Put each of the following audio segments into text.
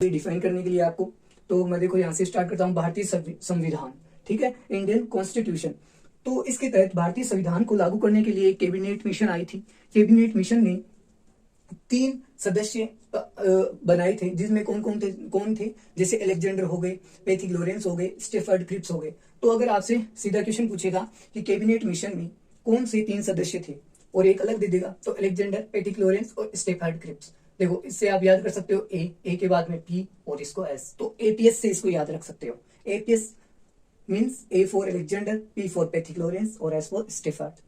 Define करने के लिए आपको, तो मैं देखो यहाँ से स्टार्ट करता हूँ। भारतीय संविधान, ठीक है, इंडियन कॉन्स्टिट्यूशन। तो इसके तहत भारतीय संविधान को लागू करने के लिए एक कैबिनेट मिशन आई थी। कैबिनेट मिशन ने 3 सदस्य बनाए थे, जिसमें कौन थे, जैसे अलेक्जेंडर हो गए, पैथिक लॉरेंस हो गए, स्टेफर्ड क्रिप्स हो गए। तो अगर आपसे सीधा क्वेश्चन पूछेगा कि कैबिनेट मिशन में कौन से 3 सदस्य थे और एक अलग दे देगा, तो अलेक्जेंडर, पैथिक लॉरेंस और स्टेफर्ड क्रिप्स। देखो इससे आप याद कर सकते हो ए के बाद में पी और इसको एस, तो एपीएस से इसको याद रख सकते हो। APS means A for Alexander, P for Pethick Lawrence और एस फॉर स्टेफर्ड।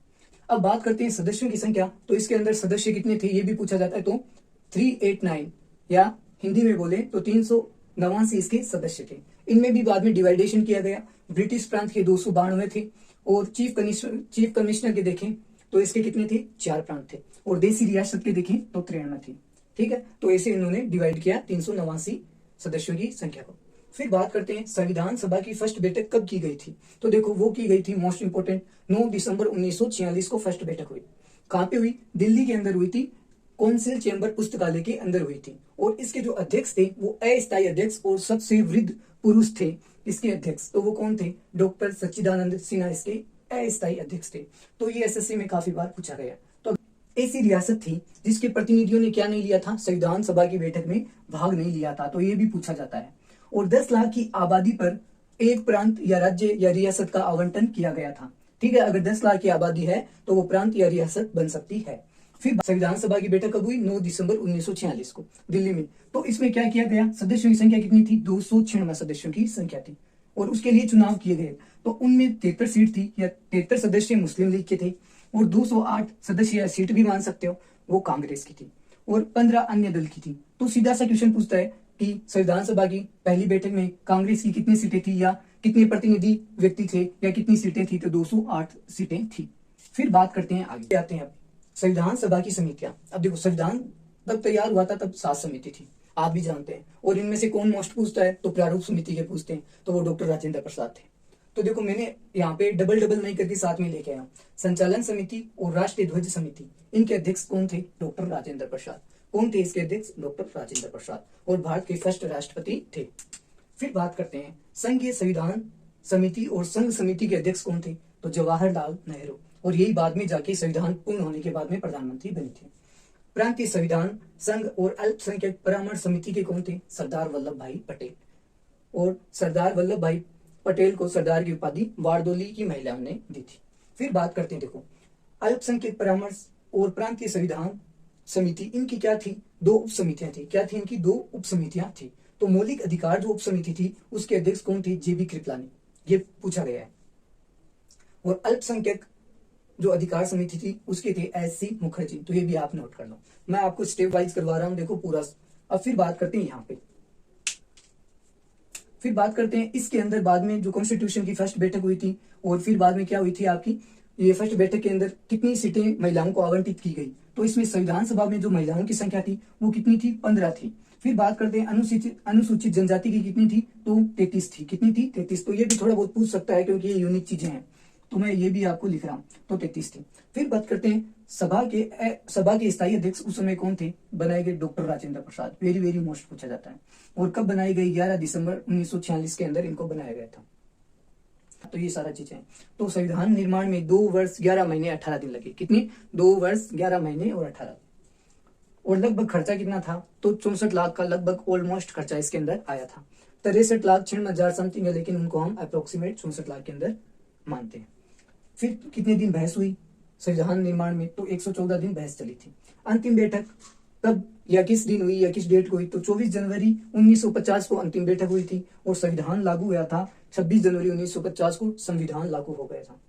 अब बात करते हैं सदस्यों की संख्या। तो इसके अंदर सदस्य कितने थे ये भी पूछा जाता है, तो 389 या हिंदी में बोले तो 389 इसके सदस्य थे। इनमें भी बाद में डिवाइडेशन किया गया। ब्रिटिश प्रांत के 292 थे और चीफ कमिश्नर के देखें तो इसके कितने थे, 4 प्रांत थे, और देसी रियासत के देखें तो 93 थी। ठीक है, तो ऐसे इन्होंने डिवाइड किया 389 सदस्यों की संख्या को। फिर बात करते हैं संविधान सभा की फर्स्ट बैठक कब की गई थी। तो देखो वो की गई थी, मोस्ट इंपोर्टेंट, 9 दिसंबर 1946 को फर्स्ट बैठक हुई। कहां पे हुई, दिल्ली के अंदर हुई थी, कौंसिल चैम्बर पुस्तकालय के अंदर हुई थी। और इसके जो अध्यक्ष थे वो अस्थायी अध्यक्ष और सबसे वृद्ध पुरुष थे इसके अध्यक्ष। तो वो कौन थे, डॉक्टर सच्चिदानंद सिन्हा इसके अस्थायी अध्यक्ष थे। तो ये एसएससी में काफी बार पूछा गया। तो ऐसी रियासत थी जिसके प्रतिनिधियों ने क्या नहीं लिया था, संविधान सभा की बैठक में भाग नहीं लिया था, तो ये भी पूछा जाता है। और 10 लाख की आबादी पर एक प्रांत या राज्य या रियासत का आवंटन किया गया था। ठीक है, अगर 10 लाख की आबादी है तो वो प्रांत या रियासत बन सकती है। फिर संविधान सभा की बैठक कब हुई, 9 दिसंबर 1946 को दिल्ली में। तो इसमें क्या किया गया, सदस्यों की संख्या कितनी थी, 296 सदस्यों की संख्या थी और उसके लिए चुनाव किए गए। तो उनमें 73 सीट थी या 73 सदस्य मुस्लिम लीग के थे और 208 सदस्य या सीट भी मान सकते हो वो कांग्रेस की थी और 15 अन्य दल की थी। तो सीधा सा क्वेश्चन पूछता है कि संविधान सभा की पहली बैठक में कांग्रेस की कितनी सीटें थी या कितने प्रतिनिधि व्यक्ति थे या कितनी सीटें थी, तो 208 सीटें थी। फिर बात करते हैं, आगे आते हैं अब संविधान सभा की समितियां। अब देखो संविधान तब तैयार हुआ था तब 7 समिति थी, आप भी जानते हैं। और इनमें से कौन मोस्ट पूछता है, तो प्रारूप समिति के पूछते हैं, तो वो डॉक्टर राजेंद्र प्रसाद थे। तो देखो मैंने यहाँ पे डबल नहीं करके साथ में लेके आया। संचालन समिति और राष्ट्रीय ध्वज समिति, इनके अध्यक्ष कौन थे, डॉक्टर राजेंद्र प्रसाद। कौन थे इसके अध्यक्ष, डॉक्टर राजेंद्र प्रसाद, और भारत के फर्स्ट राष्ट्रपति थे। फिर बात करते हैं संघीय संविधान समिति और संघ समिति के अध्यक्ष कौन थे, तो जवाहरलाल नेहरू, और यही बाद में जाके संविधान पूर्ण होने के बाद में प्रधानमंत्री बने थे। प्रांतीय संविधान संघ और अल्पसंख्यक परामर्श समिति के कौन थे, सरदार वल्लभ भाई पटेल। और सरदार वल्लभ भाई पटेल को सरदार की उपाधि बारदोली की महिलाओं ने दी थी। फिर बात करते हैं, देखो अल्पसंख्यक परामर्श और प्रांतीय संविधान समिति, इनकी क्या थी, 2 उप समितियां थी। क्या थी इनकी, 2 उप समितियां थी। तो मौलिक अधिकार जो उप समिति थी उसके अध्यक्ष कौन थे, जेबी कृपलानी, ये पूछा गया है। और अल्पसंख्यक जो अधिकार समिति थी उसके थे एससी मुखर्जी, तो ये भी आप नोट कर लो, मैं आपको स्टेप वाइज करवा रहा हूं, देखो पूरा। अब फिर बात करते हैं यहाँ पे, फिर बात करते हैं इसके अंदर बाद में जो कॉन्स्टिट्यूशन की फर्स्ट बैठक हुई थी और फिर बाद में क्या हुई थी आपकी, ये फर्स्ट बैठक के अंदर कितनी सीटें महिलाओं को आवंटित की गई। तो इसमें संविधान सभा में जो महिलाओं की संख्या थी वो कितनी थी, 15 थी। फिर बात करते हैं अनुसूचित जनजाति की कितनी थी, तो 33 थी। कितनी थी, 33। तो ये भी थोड़ा बहुत पूछ सकता है क्योंकि ये यूनिक चीजें हैं, तो मैं ये भी आपको लिख रहा हूँ, तो 33 थी। फिर बात करते हैं सभा के स्थायी अध्यक्ष उस समय कौन थे, बनाए गए doctor Rajendra Prasad. Very most पूछा जाता है। और कब बनाई गई, 11 दिसंबर 1946 के अंदर इनको बनाया गया था। तो ये सारा चीजें हैं। तो संविधान निर्माण में 2 वर्ष 11 महीने 18 दिन लगे। कितनी, 2 वर्ष 11 महीने और 18। और लगभग खर्चा कितना था, तो 64 लाख का लगभग ऑलमोस्ट खर्चा इसके अंदर आया था। 63 लाख 6 हजार समथिंग है, लेकिन उनको हम अप्रोक्सीमेट 64 लाख के अंदर मानते हैं। फिर कितने दिन बहस हुई संविधान निर्माण में, तो 114 दिन बहस चली थी। अंतिम बैठक कब या किस दिन हुई या किस डेट को हुई, तो 24 जनवरी 1950 को अंतिम बैठक हुई थी और संविधान लागू हुआ था 26 जनवरी 1950 को संविधान लागू हो गया था।